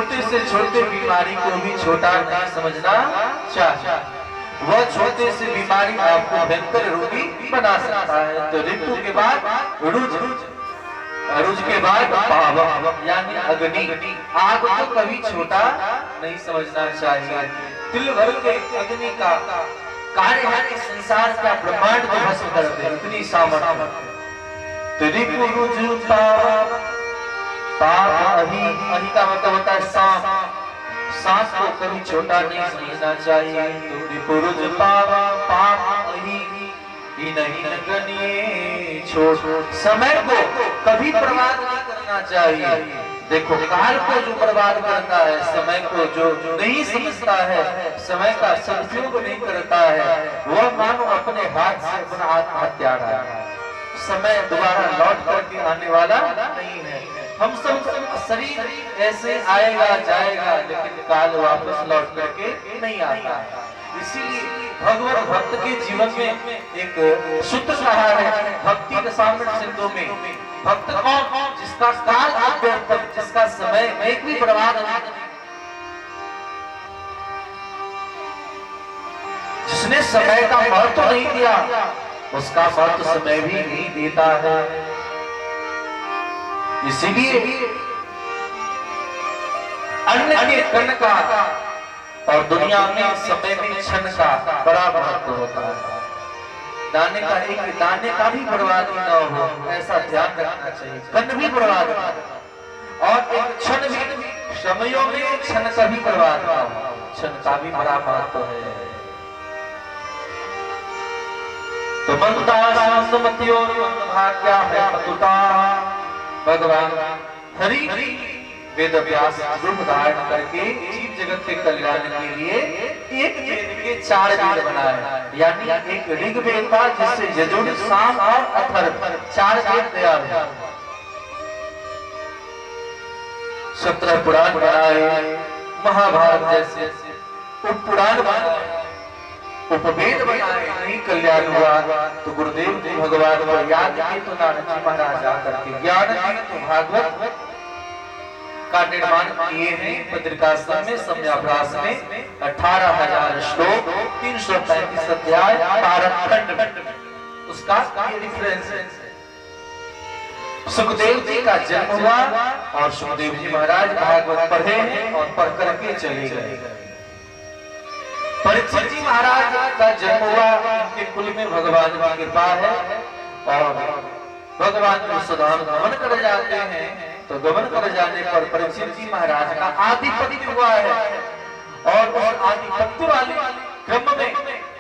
छोटे से छोटे बीमारी को भी छोटा नहीं समझना चाहिए। वह छोटे से बीमारी आपको भयंकर रोगी बना सकता है। तो ऋतु के बाद रुज, रुज के बाद पावक यानी अग्नि। आग को कभी छोटा नहीं समझना चाहिए। तिल भर के अग्नि का कार्य है कि संसार का ब्रह्मांड को भस्म कर दे, इतनी सामर्थ्य। तो ऋतु रुज अहि का मतलब होता है सांप। सांप को कभी छोटा नहीं समझना चाहिए। तो ऋतु रुज पाप अहि नहीं गनिए छोड़। समय को कभी बर्बाद नहीं करना चाहिए। देखो काल को जो बर्बाद करता है, समय को जो नहीं समझता है, समय का सदुपयोग नहीं करता है, वह मानो अपने हाथ से अपना आत्महत्या रहा है। समय दोबारा लौट करके आने वाला नहीं है। हम सब शरीर ऐसे आएगा जाएगा, लेकिन काल वापस लौट करके नहीं आता है। इसीलिए भगवान भक्त के जीवन में एक सूत्र रहा है भक्ति के सामर्थ्य सिद्धों में। भक्त कौन? जिसका काल अव्यर्थ, जिसका समय एक भी बर्बाद नहीं, जिसने समय का महत्व नहीं दिया, उसका महत्व समय भी नहीं देता है। इसीलिए अन्न के कण का और दुनिया में समय में क्षण का बड़ा महत्व होता है। दाने का एक दाने का भी बर्बाद न हो, ऐसा ध्यान रखना चाहिए। कण भी बर्बाद न हो और एक क्षण भी, समयों में एक क्षण का भी बर्बाद न हो, क्षण का भी बड़ा महत्व है। तो मंदा शांतमतियों भाग्या है पतुता। भगवान हरि वेद व्यास रूप धारण करके जीव जगत के कल्याण के लिए एक वेद के 4 वेद बनाए। यानी एक ऋग्वेद था जिससे यजुर, साम और अथर्व 4 वेद तैयार हुए। 17 पुराण बनाए, महाभारत जैसे उपपुराण बनाए, उपवेद बनाए, नहीं कल्याण हुआ। तो गुरुदेव जी भगवान को याद किए तो नारद जी महाराज आकर के ज्ञान दी तो भागवत का निर्माण किए हैं। पत्रिकाश्रम में समयाभ्यास में 18,000 श्लोक, 335 अध्याय, 12 खंड, उसका ये रेफरेंस है। सुखदेव जी का जन्म हुआ और सुखदेव जी महाराज भागवत पढ़े और पढ़ करके चले गए। परीक्षित जी महाराज का जन्म हुआ, इनके कुल में भगवान की कृपा है और भगवान को सदा गमन कर जाते हैं। तो गमन कर जाने पर परीक्षित जी महाराज का आधिपत्य हुआ है और उस आधिपत्य वाले क्रम में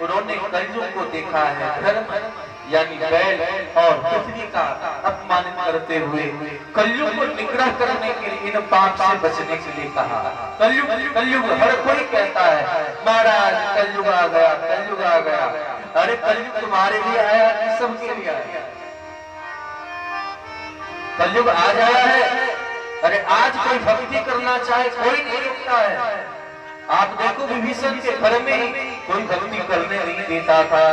उन्होंने कलयुग को देखा है। धर्म यानी बैल और पृथ्वी का अपमानित करते हुए कलयुग को निग्रह करने के लिए, इन पाप से बचने के लिए कहा। कलयुग हर कोई कहता है महाराज कलयुग आ गया, कलयुग आ गया। अरे कलयुग तुम्हारे लिए आया कि सबके लिए आया? कलयुग आ जाया है। अरे आज कोई भक्ति करना चाहे कोई नहीं रुकता है। आप देखो विभीषण के घर में ही कोई भक्ति करने नहीं देता था।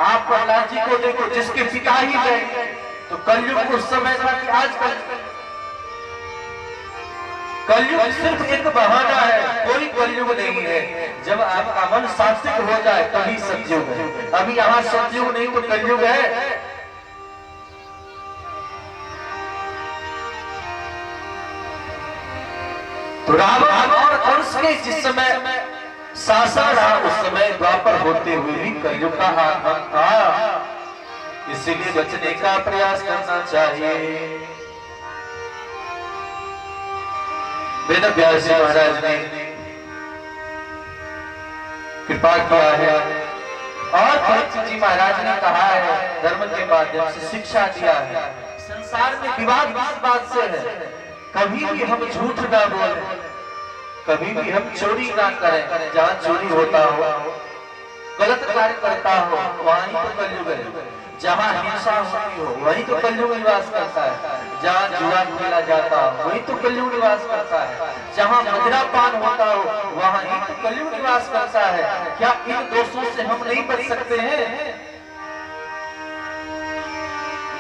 आप प्रहलाद जी को देखो जिसके पिता ही गए। तो कलयुग उस समय था कि आज कलयुग सिर्फ एक बहाना है, कोई कलयुग नहीं है। जब आपका मन सात्विक हो जाए तभी सतयुग है। अभी यहाँ सतयुग नहीं तो कलयुग है। तो रावण और कंस के जिस समय शासन रहा, उस समय द्वापर होते हुए भी कलयुग का आगमन था। इसीलिए बचने का प्रयास करना चाहिए। वेद व्यास जी महाराज ने कृपा किया है और परीक्षित जी महाराज ने कहा है, धर्म के माध्यम से शिक्षा दिया है। संसार में विवाद किस बात से है? कभी भी हम झूठ ना बोले, कभी भी हम चोरी ना करें। जहाँ चोरी होता हो, गलत कार्य करता हो, वहीं तो कलयुग है। जहाँ हिंसा होती हो वहीं तो कलयुग निवास करता है। जहाँ जुआ खेला जाता हो वहीं तो कलयुग निवास करता है। जहाँ मदिरापान होता हो वहाँ ही तो कलयुग निवास करता है। क्या इन दोषों से हम नहीं बच सकते हैं?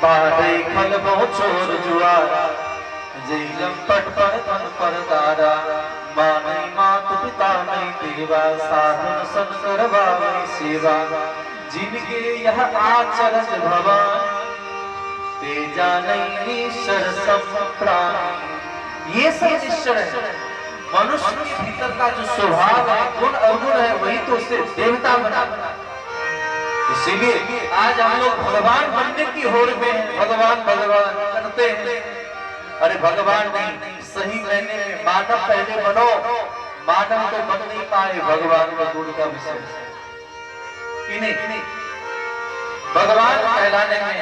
बाधे खल बहु चोर जुआ, जेलम पट पर दारा। सेवा साधन सन करवावे सेवा जिनके यह आचरज भवन ते जानई ईश्वर सब प्राणी। ये सब ईश्वर है। मनुष्य के भीतर का जो स्वभाव है, गुण अवगुण है, वही तो उसे देवता बना। इसीलिए आज हम लोग भगवान बनने की होड़ में हैं, भगवान भगवान करते हैं। अरे भगवान नहीं, सही मैंने में मानव पहले बनो। मानव तो बन नहीं पाए, भगवान का गुण का विषय कि नहीं। भगवान कहलाने में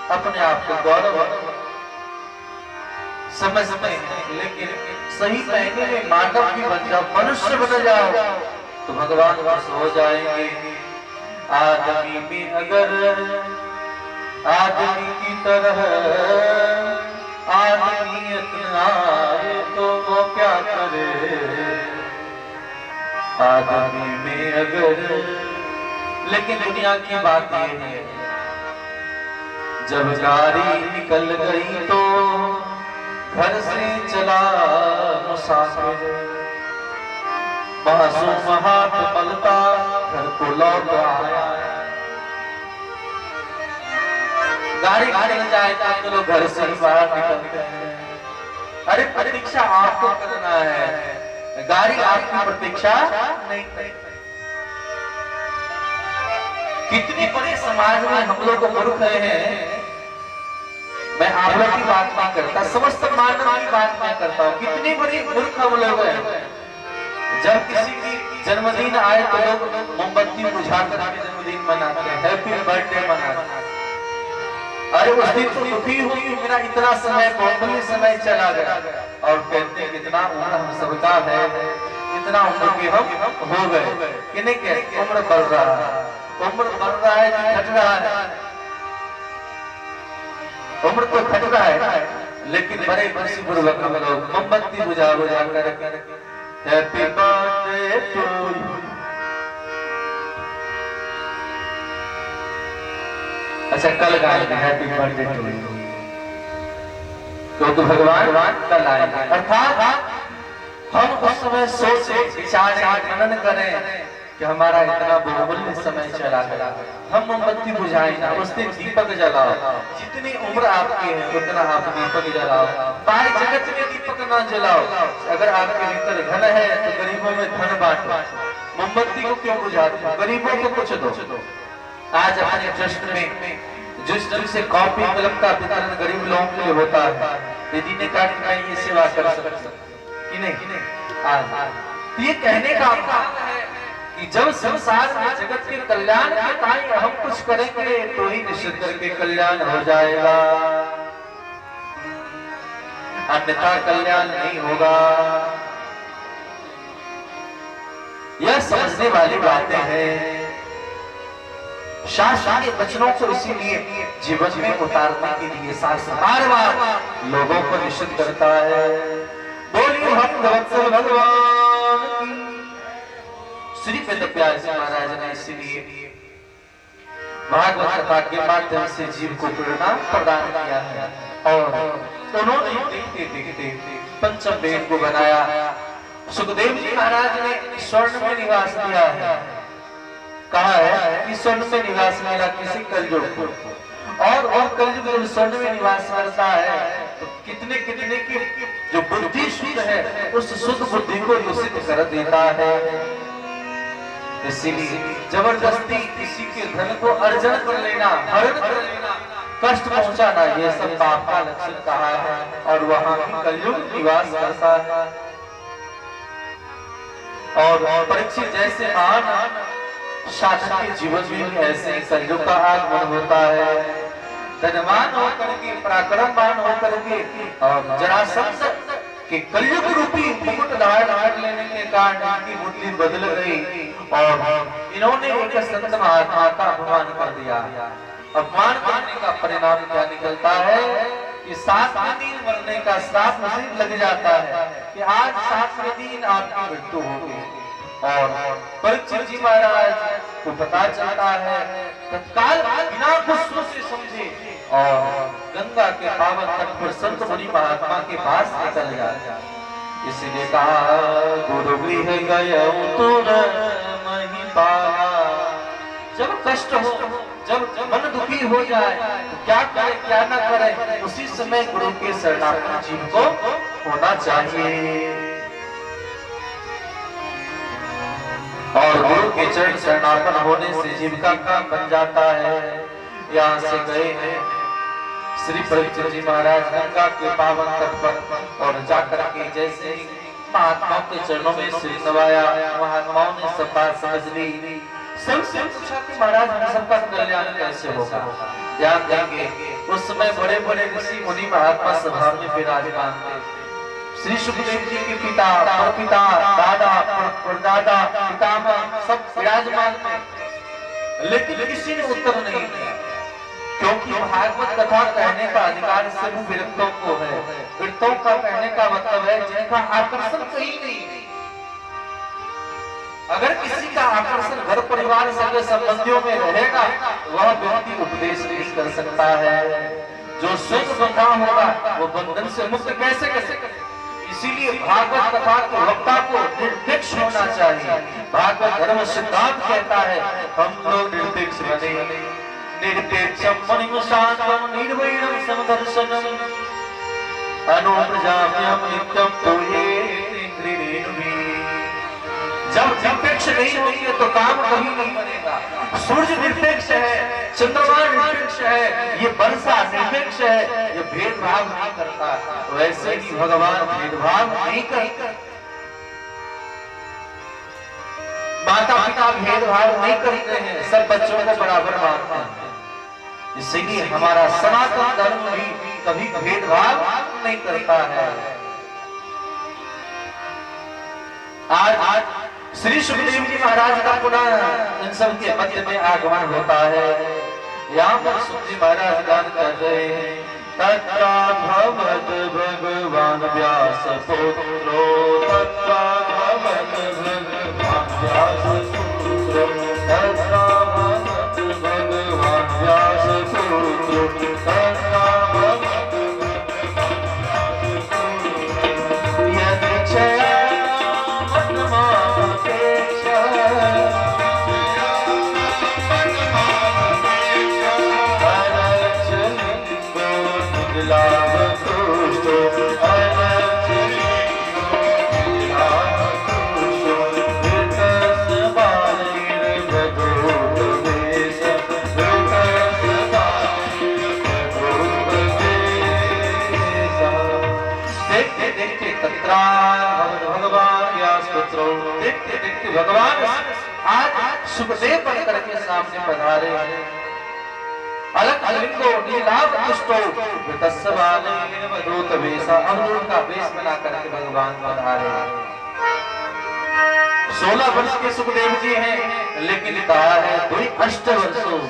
अपने आप को गौरव समझते हैं, लेकिन सही महीने में मानव भी बन जाओ, मनुष्य बन जाओ तो भगवान खुश हो जाएंगे। आदमी में अगर आदमी की तरह आदमियत आए तो वो क्या करे। आदमी में अगर, लेकिन दुनिया की बात ये है, जब गाड़ी निकल गई तो घर से चला मुसाफिर, मासूम हाथ मलता घर को लौट आया। गाड़ी निकल जाए तो लोग घर से बाहर निकलते हैं। अरे प्रतीक्षा आपको करना है, गाड़ी आपकी प्रतीक्षा नहीं। कितने बड़े समाज में हम लोग मूर्ख हैं। मैं आप लोग की बात नहीं करता, समस्त मानव की बात मैं करता हूँ। कितनी बड़ी मूर्ख हम लोग हैं। जब किसी की जन्मदिन आए तो लोग मोमबत्ती बुझाकर जन्मदिन मनाते हैं, हैप्पी बर्थडे मनाते हैं। अरे उस दिन तो दुखी हुई, मेरा इतना समय बहुमूल्य समय चला गया। और कहते हैं कितना उम्र हम सबका है, इतना उम्र के हम हो गए कि नहीं। कहते उम्र बढ़ रहा है, उम्र बढ़ रहा है कि घट रहा है। उम्र तो घट रहा है, लेकिन बड़े खुशी पूर्वक हम लोग मोमबत्ती बुझा बुझा कर हैप्पी बर्थडे टू यू। अच्छा कल गाएंगे हैप्पी बर्थडे टू यू, क्योंकि भगवान कल आएंगे। अर्थात हम उस समय सोचे विचारें मनन करें कि हमारा इतना बहुमूल्य समय चला गया। हम मोमबत्ती बुझाएं ना, उस दिन दीपक जलाओ। जितनी उम्र आपकी है उतना आप दीपक जलाओ। बाहर जगत में दीपक ना जलाओ। अगर आपके भीतर धन है तो गरीबों में धन बांटो। मोमबत्ती को क्यों बुझाते हो, गरीबों को कुछ दो। आज अपने जश्न में जिस दिन से कॉपी कलम का वितरण गरीब लोगों के लिए होता है, दीदी ने कहा कि मैं ये सेवा कर सकता कि नहीं। आज ये कहने का मतलब है कि जब संसार में जगत के कल्याण के लिए हम कुछ करेंगे तो ही निश्चित करके कल्याण हो जाएगा, अन्यथा कल्याण नहीं होगा। यह समझने वाली बातें हैं। शास्त्र के वचनों को इसीलिए जीवन में उतारने के लिए शास्त्र बार-बार लोगों को निश्चित करता है। बोलिए भक्तवत्सल भगवान की। श्री वेदव्यास महाराज ने इसीलिए भागवत कथा के माध्यम से जीव को प्रेरणा प्रदान किया है और उन्होंने देखते देखते पंचम वेद को बनाया। सुखदेव जी महाराज ने स्वर्ण में निवास किया है। कहा है कि स्वर्ण में निवास मेरा किसी कलयुग को, और कलयुग जब स्वर्ण में निवास करता है तो कितने कितने की जो बुद्धि शुद्ध है उस शुद्ध बुद्धि को दूषित कर देता है। इसीलिए जबरदस्ती किसी के धन को अर्जन कर लेना, हरण कर लेना, कष्ट पहुंचाना, ये सब पाप का लक्षण कहा है और वहां भी कलयुग निवास करता है। और परीक्षित जैसे महान शासक के जीवन में ऐसे कलयुग का आगमन होता है। धनवान होकर के, पराक्रमवान होकर के और जरासंध के कलयुग रूपी मुकुट धारण लेने के कारण इनकी बुद्धि बदल गई और इन्होंने एक संत महात्मा का अपमान कर दिया। अपमान करने का परिणाम क्या निकलता है कि 7वें दिन मरने का श्राप नसीब लग जाता है कि आज 7वें दिन आपकी मृत्यु होगी। और परीक्षित जी महाराज को पता चलता है, तत्काल बिना कुछ सोचे समझे और गंगा के पावन तट पर संत मुनि महात्मा के पास निकल जाए। इसलिए कहा गुरु गृह देह गयऊ तुर मही पाला। जब कष्ट हो, जब मन दुखी हो जाए तो क्या करे क्या ना करे, उसी समय गुरु के शरणागत जीव को होना चाहिए। और गुरु के चरण शरणागत होने से जीव का काम बन जाता है। यहाँ से गए हैं श्री परीक्षित जी महाराज गंगा के पावन तट पर, और जाकर के जैसे ही महात्माओं के चरणों में सिर नवाया, महात्माओं ने सब बात समझ ली। सबसे पूछा कि महाराज हम सबका कल्याण कैसे होगा। ध्यान देंगे उस समय बड़े बड़े ऋषि मुनि महात्मा सभा में विराजमान थे। श्री सुखदेव जी के पिता, परपिता, दादा, परदादा, पितामह सब विराजमान थे, लेकिन किसी ने उत्तर नहीं दिया, क्योंकि भागवत कथा कहने का अधिकार सिर्फ विरक्तों को है। विरक्तों का कहने का मतलब है जिनका आकर्षण कहीं नहीं। अगर किसी का आकर्षण घर परिवार सगे संबंधियों में रहेगा, वह व्यक्ति उपदेश नहीं कर सकता है। जो स्वयं बंधा होगा वो बंधन से मुक्त कैसे कर सके। इसीलिए भागवत कथा के वक्ता को निरपेक्ष होना चाहिए। भागवत धर्म सिद्धांत कहता है हम लोग निरपेक्ष बने। निरपेक्षम मणिमशांतम निर्वैरम समदर्शनम अनुप्रजाम्यम नित्यम तोये। जब निरपेक्ष नहीं होंगे तो काम कभी नहीं बनेगा। सूर्य निरपेक्ष है, चंद्रमा निरपेक्ष है, ये वर्षा निरपेक्ष है, ये भेदभाव नहीं करता। वैसे ही भगवान भेदभाव नहीं करते। माता पिता भेदभाव नहीं करते हैं, सब बच्चों को बराबर मानते हैं। इसीलिए हमारा सनातन धर्म भी कभी भेदभाव नहीं करता है। आज श्री सुखदेव जी महाराज का पुनः इन सब के मध्य में आगमन होता है। यहाँ पर सुखदेव महाराज गान कर रहे हैं तत्रा भवद भगवान व्यास पुत्रो, तत्रा भवद भगवान व्यास पुत्रो, तत्रा भवद भगवान व्यास पुत्रो, तत्रा भवद भगवान व्यास पुत्रो। यदि छया देखते देखते भगवान आज सुखदेव बनकर के सामने पधारे हैं। अलग लिंगो नीलाभ दुष्टो वितस्सवालेन वदूत वेशा, अवधूत का वेश बना करके भगवान पधारे हैं। 16 वर्ष के सुखदेव जी हैं, लेकिन कहा है 2 अष्ट वर्षों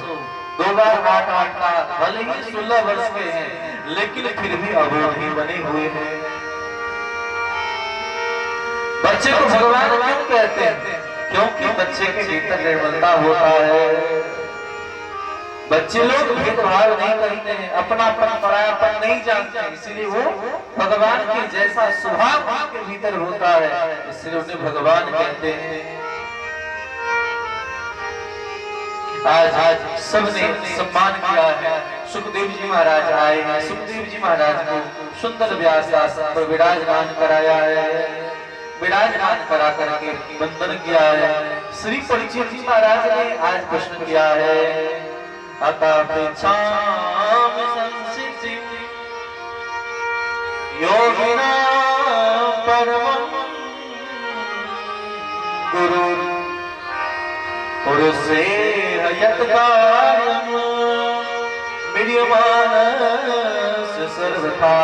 2 बार 8 का, भले ही 16 वर्ष के हैं लेकिन फिर भी अबोध ही बने हुए हैं। बच्चे को भगवान क्यों कहते हैं? क्योंकि बच्चे के भीतर निर्मलता होता है। बच्चे लोग भेदभाव नहीं करते हैं, अपनापन परायापन नहीं जानते, इसलिए वो भगवान के जैसा स्वभाव उनके भीतर होता है, इसलिए उन्हें भगवान कहते हैं। आज सबने सम्मान किया है। सुखदेव जी महाराज आए हैं, सुखदेव जी महाराज को सुंदर व्यास आसन पर विराजमान कराया है। विराजमान करा करके वंदन किया है। श्री परीक्षित जी महाराज ने आज प्रश्न किया है अतः पृच्छामि संसिद्धिं योगिना परमं गुरु पुरुषे यत् कार्यं विद्यमानस्य सर्वथा।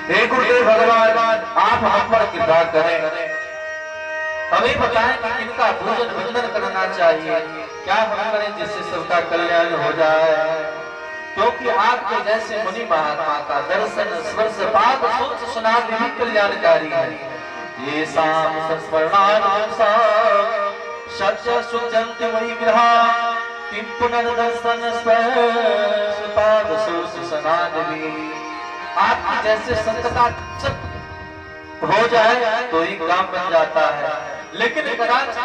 हे गुरुदेव भगवान, आप हम पर कृपा करें, हमें बताएं कि किनका पूजन वंदन करना चाहिए, क्या हम करें जिससे सबका कल्याण हो जाए। क्योंकि आपके जैसे मुनि महात्मा का दर्शन स्पर्श पाद सोच सुना भी कल्याणकारी है। ये शाम संस्मरणानुसा सत्य सुजंत वही विधा किम पुनर्दर्शन स्पर्श पाद सोच सुना भी। आपके जैसे संत का हो जाए तो ही काम बन जाता है, लेकिन कदाच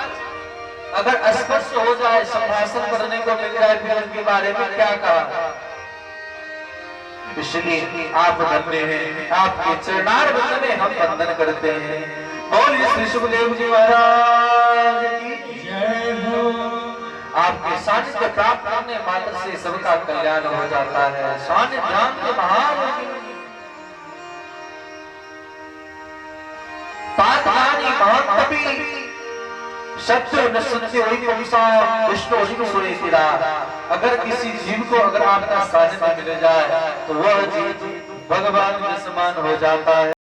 अगर स्पर्श हो जाए, संभाषण करने को मिल जाए, फिर उनके बारे में क्या कहा। इसलिए आप धन्य हैं, आपके चरणारविंद में हम वंदन करते हैं। बोलिए श्री सुखदेव जी महाराज की जय हो। आपके सानिध्य प्राप्त करने मात्र से सबका कल्याण हो जाता है। सानिध्य महान पातलानी महान तपी सत्य न सत्य वही पुरुषा विष्णु विष्णु सुरे सिरा। अगर किसी जीव को अगर आपका सानिध्य मिल जाए तो वह जीव भगवान के समान हो जाता है।